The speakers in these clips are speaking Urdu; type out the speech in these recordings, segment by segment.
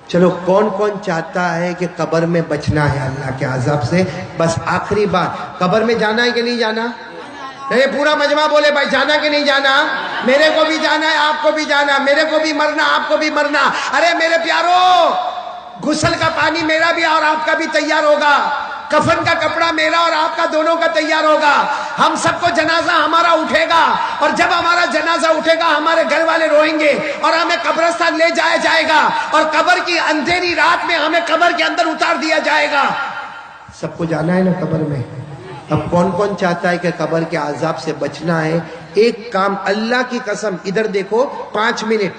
چلو کون کون چاہتا ہے کہ قبر میں بچنا ہے اللہ کے عذاب سے؟ بس آخری بات، قبر میں جانا ہے کہ نہیں جانا؟ نہیں، پورا مجمع بولے بھائی جانا کہ نہیں جانا؟ میرے کو بھی جانا ہے، آپ کو بھی جانا، میرے کو بھی مرنا، آپ کو بھی مرنا۔ ارے میرے پیارو، غسل کا پانی میرا بھی اور آپ کا بھی تیار ہوگا، کفن کا کپڑا میرا اور آپ کا دونوں کا تیار ہوگا، ہم سب کو جنازہ ہمارا اٹھے گا، اور جب ہمارا جنازہ اٹھے گا ہمارے گھر والے روئیں گے اور ہمیں قبرستان لے جایا جائے گا، اور قبر کی اندھیری رات میں ہمیں قبر کے اندر اتار دیا جائے گا۔ سب کو جانا ہے نا قبر میں؟ اب کون کون چاہتا ہے کہ قبر کے عذاب سے بچنا ہے؟ ایک کام، اللہ کی قسم، ادھر دیکھو 5 منٹ،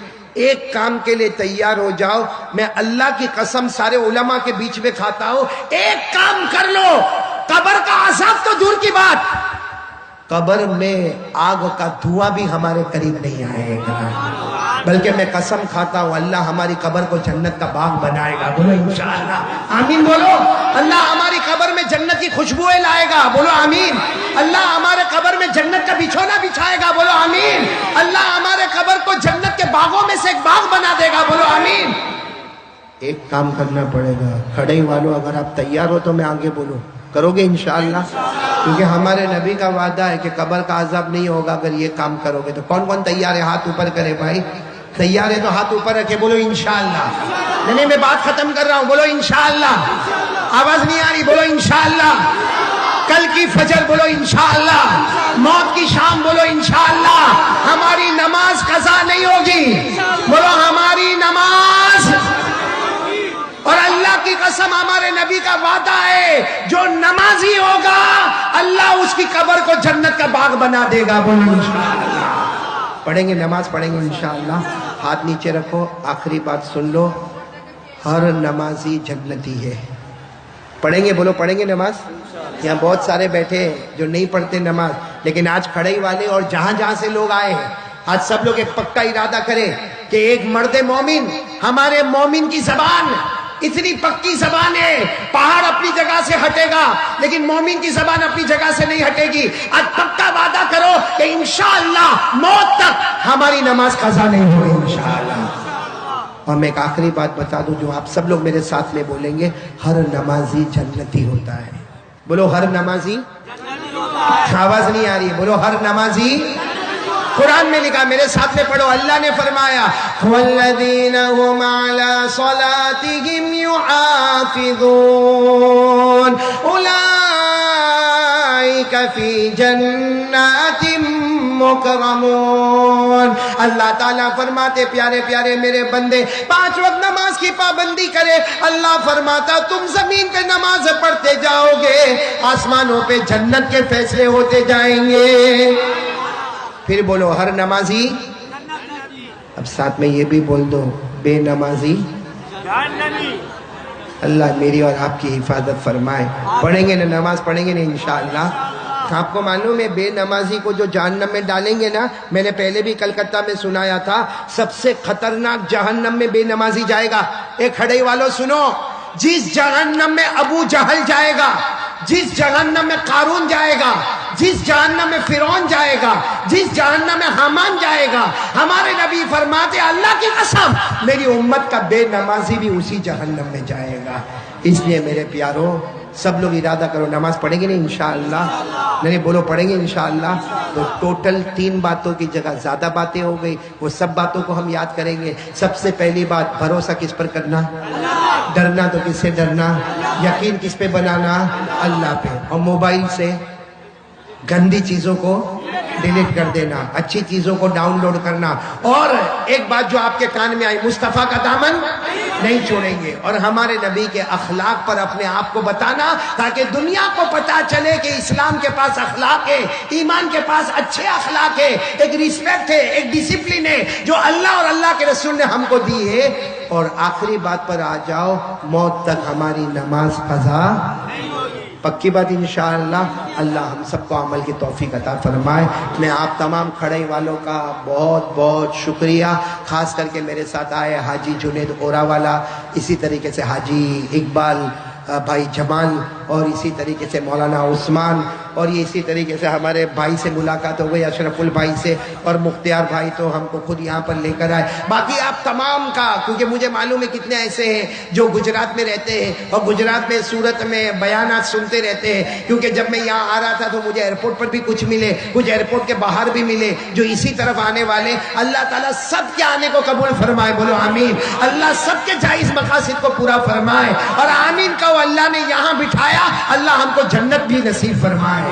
ایک کام کے لیے تیار ہو جاؤ، میں اللہ کی قسم سارے علماء کے بیچ میں کھاتا ہوں، ایک کام کر لو، قبر کا عذاب تو دور کی بات، قبر میں آگ کا دھواں بھی ہمارے قریب نہیں آئے گا، بلکہ میں قسم کھاتا ہوں اللہ ہماری قبر کو جنت کا باغ بنائے گا۔ بولو انشاءاللہ، آمین بولو۔ اللہ ہماری قبر میں جنت کی خوشبوئیں لائے گا، بولو آمین۔ اللہ ہمارے قبر میں جنت کا بچھونا بچھائے گا، بولو آمین۔ اللہ ہمارے قبر کو جنت کے باغوں میں سے ایک باغ بنا دے گا، بولو آمین۔ ایک کام کرنا پڑے گا، کھڑے والوں اگر آپ تیار ہو تو میں آگے بولوں، کرو گے انشاءاللہ؟ کیونکہ ہمارے نبی کا وعدہ ہے کہ قبر کا عذاب نہیں ہوگا اگر یہ کام کرو گے۔ تو کون کون تیار ہے؟ ہاتھ اوپر کرے بھائی، تیار ہے تو ہاتھ اوپر رکھے، بولو انشاءاللہ۔ نہیں میں بات ختم کر رہا ہوں، بولو انشاءاللہ۔ آواز نہیں آ رہی، بولو انشاءاللہ۔ کل کی فجر بولو انشاءاللہ، موت کی شام بولو انشاءاللہ، ہماری نماز قضا نہیں ہوگی، بولو ہماری نماز، اور اللہ کی قسم ہمارے نبی کا وعدہ ہے جو نمازی ہوگا اللہ اس کی قبر کو جنت کا باغ بنا دے گا، بولو انشاءاللہ۔ پڑھیں گے، نماز پڑھیں گے انشاءاللہ۔ ہاتھ نیچے رکھو، آخری بات سن لو، ہر نمازی جنتی ہے۔ پڑھیں گے، بولو پڑھیں گے نماز۔ یہاں بہت سارے بیٹھے ہیں جو نہیں پڑھتے نماز، لیکن آج کھڑائی والے اور جہاں جہاں سے لوگ آئے ہیں، آج سب لوگ ایک پکا ارادہ کریں کہ ایک مرد مومن، ہمارے مومن کی زبان اتنی پکی زبان ہے، پہاڑ اپنی جگہ سے ہٹے گا لیکن مومن کی زبان اپنی جگہ سے نہیں ہٹے گی۔ آج پکا وعدہ کرو کہ انشاءاللہ موت تک ہماری نماز قضا نہیں ہوگی انشاءاللہ۔ اور میں ایک آخری بات بتا دوں جو آپ سب لوگ میرے ساتھ میں بولیں گے، ہر نمازی جنتی ہوتا ہے، بولو ہر نمازی۔ آواز نہیں آ رہی ہے، بولو ہر نمازی۔ قرآن میں لکھا، میرے ساتھ میں پڑھو، اللہ نے فرمایا وَالَّذِينَ هُمْ عَلَى صَلَاتِهِمْ يُحَافِظُونَ أُولَئِكَ فِي جَنَّاتٍ مُكْرَمُونَ۔ اللہ تعالیٰ فرماتے پیارے پیارے میرے بندے 5 وقت نماز کی پابندی کرے، اللہ فرماتا تم زمین پہ نماز پڑھتے جاؤ گے، آسمانوں پہ جنت کے فیصلے ہوتے جائیں گے۔ پھر بولو ہر نمازی، اب ساتھ میں یہ بھی بول دو بے نمازی اللہ میری اور آپ کی حفاظت فرمائے۔ پڑھیں گے نا نماز، پڑھیں گے نا انشاءاللہ۔ آپ کو معلوم ہے بے نمازی کو جو جہنم میں ڈالیں گے نا، میں نے پہلے بھی کلکتہ میں سنایا تھا، سب سے خطرناک جہنم میں بے نمازی جائے گا۔ ایک کھڑے والوں سنو، جس جہنم میں ابو جہل جائے گا، جس جہنم میں قارون جائے گا، جس جہنم میں فرعون جائے گا، جس جہنم میں حامان جائے گا، ہمارے نبی فرماتے اللہ کی قسم میری امت کا بے نمازی بھی اسی جہنم میں جائے گا۔ اس لیے میرے پیارو سب لوگ ارادہ کرو، نماز پڑھیں گے نا انشاءاللہ؟ نہیں بولو پڑھیں گے انشاءاللہ۔ تو ٹوٹل 3 باتوں کی جگہ زیادہ باتیں ہو گئی، وہ سب باتوں کو ہم یاد کریں گے۔ سب سے پہلی بات، بھروسہ کس پر کرنا؟ ڈرنا تو کس سے ڈرنا؟ یقین کس پہ بنانا؟ اللہ پہ۔ اور موبائل سے گندی چیزوں کو ڈیلیٹ کر دینا، اچھی چیزوں کو ڈاؤن لوڈ کرنا۔ اور ایک بات جو آپ کے کان میں آئی، مصطفیٰ کا دامن نہیں چھوڑیں گے، اور ہمارے نبی کے اخلاق پر اپنے آپ کو بتانا تاکہ دنیا کو پتا چلے کہ اسلام کے پاس اخلاق ہے، ایمان کے پاس اچھے اخلاق ہے، ایک ریسپیکٹ ہے، ایک ڈسپلن ہے جو اللہ اور اللہ کے رسول نے ہم کو دی ہے۔ اور آخری بات پر آ جاؤ، موت تک ہماری نماز قضا پکی بات انشاءاللہ۔ اللہ ہم سب کو عمل کی توفیق عطا فرمائے۔ میں آپ تمام کھڑے والوں کا بہت بہت شکریہ، خاص کر کے میرے ساتھ آئے حاجی جنید اورا والا، اسی طریقے سے حاجی اقبال بھائی جمال، اور اسی طریقے سے مولانا عثمان، اور یہ اسی طریقے سے ہمارے بھائی سے ملاقات ہو گئی اشرف البھائی سے، اور مختار بھائی تو ہم کو خود یہاں پر لے کر آئے، باقی آپ تمام کا، کیونکہ مجھے معلوم ہے کتنے ایسے ہیں جو گجرات میں رہتے ہیں اور گجرات میں سورت میں بیانات سنتے رہتے ہیں، کیونکہ جب میں یہاں آ رہا تھا تو مجھے ایئرپورٹ پر بھی کچھ ملے، کچھ ایئرپورٹ کے باہر بھی ملے جو اسی طرف آنے والے، اللہ تعالیٰ سب کے آنے کو قبول فرمائے، بولو آمین، اللہ سب کے جائز مقاصد کو پورا فرمائے، اور آمین کہو، اللہ نے یہاں بٹھایا، اللہ ہم کو جنت بھی نصیب فرمائے۔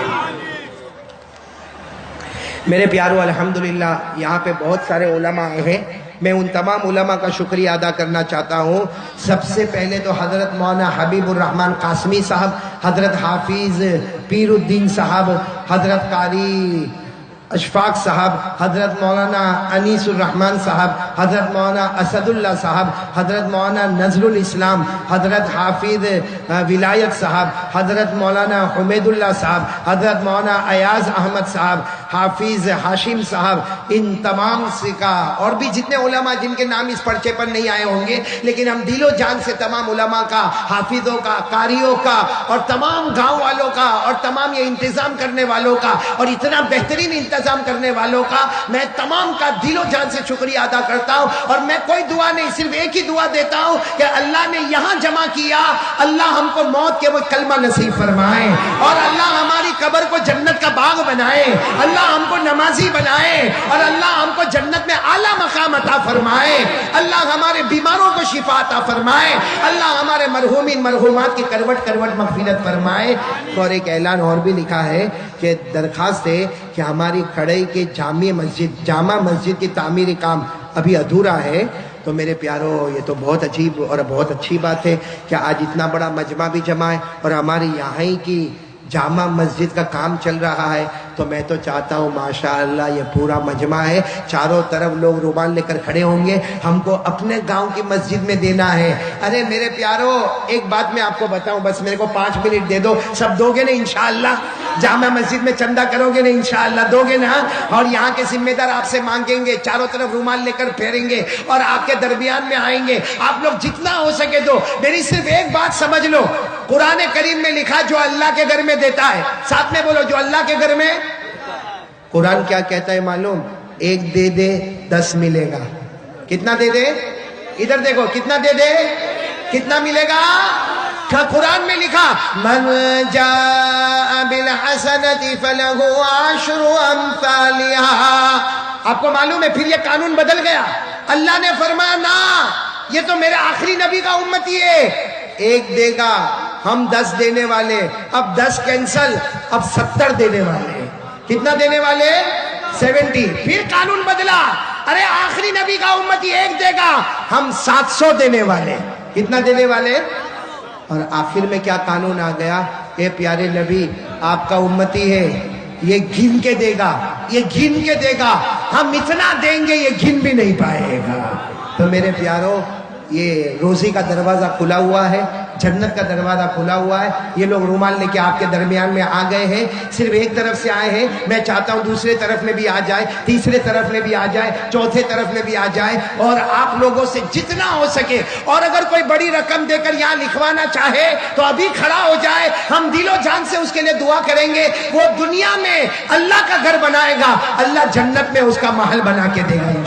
میرے پیارو الحمدللہ یہاں پہ بہت سارے علماء آئے ہیں، میں ان تمام علماء کا شکریہ ادا کرنا چاہتا ہوں۔ سب سے پہلے تو حضرت مولانا حبیب الرحمن قاسمی صاحب، حضرت حافظ پیر الدین صاحب، حضرت قاری اشفاق صاحب، حضرت مولانا انیس الرحمن صاحب، حضرت مولانا اسد اللہ صاحب، حضرت مولانا نظر الاسلام، حضرت حافظ ولایت صاحب، حضرت مولانا حمید اللہ صاحب، حضرت مولانا ایاز احمد صاحب، حافظ ہاشم صاحب، ان تمام کا، اور بھی جتنے علماء جن کے نام اس پرچے پر نہیں آئے ہوں گے، لیکن ہم دل و جان سے تمام علماء کا، حافظوں کا، قاریوں کا، اور تمام گاؤں والوں کا، اور تمام یہ انتظام کرنے والوں کا، اور اتنا بہترین انتظام کرنے والوں کا، میں تمام کا دل و جان سے شکریہ ادا کرتا ہوں۔ اور میں کوئی دعا نہیں، صرف ایک ہی دعا دیتا ہوں کہ اللہ نے یہاں جمع کیا، اللہ ہم کو موت کے وہ کلمہ نصیب فرمائے، اور اللہ ہماری قبر کو جنت کا باغ بنائے، اللہ ہم کو نمازی بنائے، اور اللہ ہم کو جنت میں اعلیٰ مقام عطا فرمائے، اللہ ہمارے بیماروں کو شفا عطا فرمائے، اللہ ہمارے مرحومین مرحومات کی کروٹ کروٹ مغفرت فرمائے۔ اور ایک اعلان اور بھی لکھا ہے کہ درخواست ہے کہ ہماری کھڑئی کے جامع مسجد کی تعمیری کام ابھی ادھورا ہے، تو میرے پیارو یہ تو بہت عجیب اور بہت اچھی بات ہے کہ آج اتنا بڑا مجمع بھی جمع ہے اور ہماری یہاں ہی کی جامع مسجد کا کام چل رہا ہے، تو میں تو چاہتا ہوں ماشاءاللہ یہ پورا مجمع ہے، چاروں طرف لوگ رومال لے کر کھڑے ہوں گے، ہم کو اپنے گاؤں کی مسجد میں دینا ہے۔ ارے میرے پیارو ایک بات میں آپ کو بتاؤں، بس میرے کو 5 منٹ دے دو، سب دو گے نا انشاءاللہ؟ جامع مسجد میں چندہ کرو گے نا انشاءاللہ؟ دو گے نا؟ اور یہاں کے ذمہ دار آپ سے مانگیں گے، چاروں طرف رومال لے کر پھیریں گے اور آپ کے درمیان میں آئیں گے، آپ لوگ جتنا ہو سکے دو۔ میری صرف ایک بات سمجھ لو، قرآن کریم میں لکھا جو اللہ کے گھر میں دیتا ہے، ساتھ میں بولو جو اللہ کے گھر میں۔ قرآن کیا کہتا ہے معلوم؟ 1 دے دے 10 ملے گا۔ کتنا دے دے؟ ادھر دیکھو، کتنا دے دے کتنا ملے گا؟ قرآن میں لکھا من جاء بالحسنۃ فلہ 10 امثالها۔ آپ کو معلوم ہے پھر یہ قانون بدل گیا، اللہ نے فرمایا نا، یہ تو میرے آخری نبی کا امتی ہے، 1 دے گا، ہم 10 دینے والے، اب 10 کینسل، اب 70 دینے والے۔ کتنا دینے والے؟ 70۔ پھر قانون بدلا، ارے آخری نبی کا امتی 1 دے گا، ہم 700 دینے والے۔ کتنا دینے والے؟ اور آخر میں کیا قانون آ گیا؟ اے پیارے نبی آپ کا امتی ہے، یہ گن کے دے گا، یہ گن کے دے گا، ہم اتنا دیں گے یہ گن بھی نہیں پائے گا۔ تو میرے پیارو یہ روزی کا دروازہ کھلا ہوا ہے، جنت کا دروازہ کھلا ہوا ہے، یہ لوگ رومال لے کے آپ کے درمیان میں آ گئے ہیں، صرف ایک طرف سے آئے ہیں، میں چاہتا ہوں دوسرے طرف میں بھی آ جائے، تیسرے طرف میں بھی آ جائے، چوتھے طرف میں بھی آ جائے، اور آپ لوگوں سے جتنا ہو سکے، اور اگر کوئی بڑی رقم دے کر یہاں لکھوانا چاہے تو ابھی کھڑا ہو جائے، ہم دل و جان سے اس کے لیے دعا کریں گے، وہ دنیا میں اللہ کا گھر بنائے گا، اللہ جنت میں اس کا محل بنا کے دے گا۔